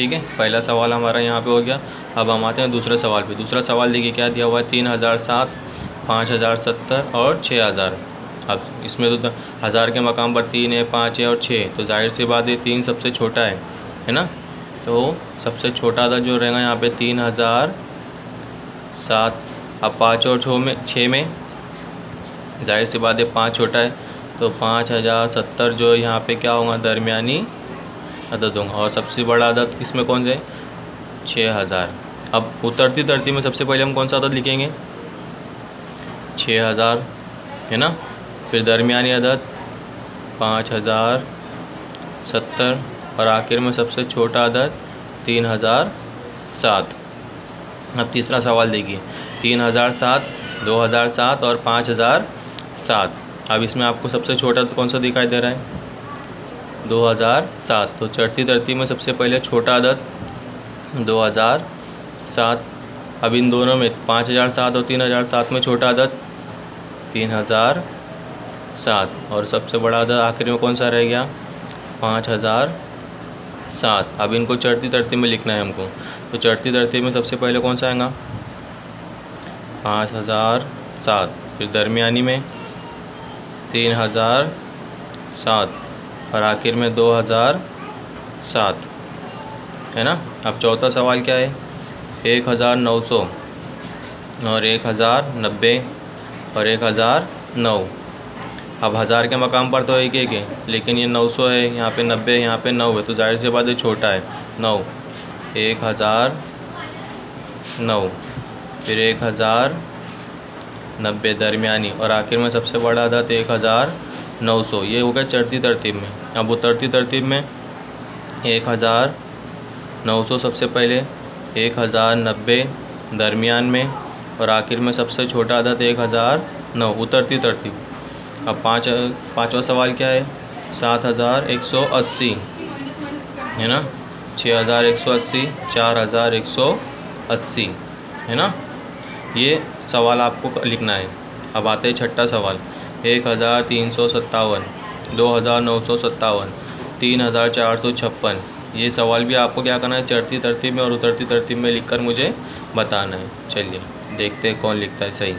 ठीक है, पहला सवाल हमारा यहाँ पे हो गया। अब हम आते हैं दूसरे सवाल पे। दूसरा सवाल देखिए क्या दिया हुआ है, 3007, 5070 और 6000। अब इसमें तो हज़ार के मकाम पर 3 है, 5 है और 6 है, तो जाहिर सी बात है 3 सबसे छोटा है ना। तो सबसे छोटा अदद जो रहेगा यहाँ पे 3007। अब 5 और 6 में जाहिर सी बात है 5 छोटा है, तो 5070 जो है यहाँ पे क्या होगा, दरमियानी अदद होगा। और सबसे बड़ा अदद इसमें कौन सा है, 6000। अब उतरती तरतीब में सबसे पहले हम कौन सा अदद लिखेंगे, 6000 है ना। फिर दरमियानी अदद 5070 और आखिर में सबसे छोटा अदद 3007। अब तीसरा सवाल देखिए, 3007, 2007 और 5007। अब इसमें आपको सबसे छोटा तो कौन सा दिखाई दे रहा है, 2007। तो चढ़ती तरतीब में सबसे पहले छोटा अदद 2007। अब इन दोनों में 5007 और 3007 में छोटा अदद 3007 और सबसे बड़ा अदद आखिर में कौन सा रह गया, 5007। अब इनको चढ़ती तरतीब में लिखना है हमको। तो चढ़ती तरतीब में सबसे पहले कौन सा आएगा, 5007। फिर दरमियानी में 3007 और आखिर में 2007 है ना। अब चौथा सवाल क्या है, 1900 और 1090 और 1009। अब हज़ार के मकाम पर तो एक एक है, लेकिन ये 900 है, यहाँ पे 90 है, यहाँ पे 9 है, तो जाहिर सी बात है छोटा है 9। 1009 फिर 1090 दरमियानी और आखिर में सबसे बड़ा अदद 1900। ये हो गया चढ़ती तरतीब में। अब उतरती तरतीब में 1900 सबसे पहले, 1090 दरमियान में और आखिर में सबसे छोटा अदद 1009 उतरती तरतीब। अब पाँचवा सवाल क्या है, 7180 है ना, 6180, 4180 है ना। ये सवाल आपको लिखना है। अब आते हैं छठा सवाल, 1357, 2957, 3456। ये सवाल भी आपको क्या करना है, चढ़ती तरतीब में और उतरती तरतीब में लिखकर मुझे बताना है। चलिए देखते हैं कौन लिखता है सही।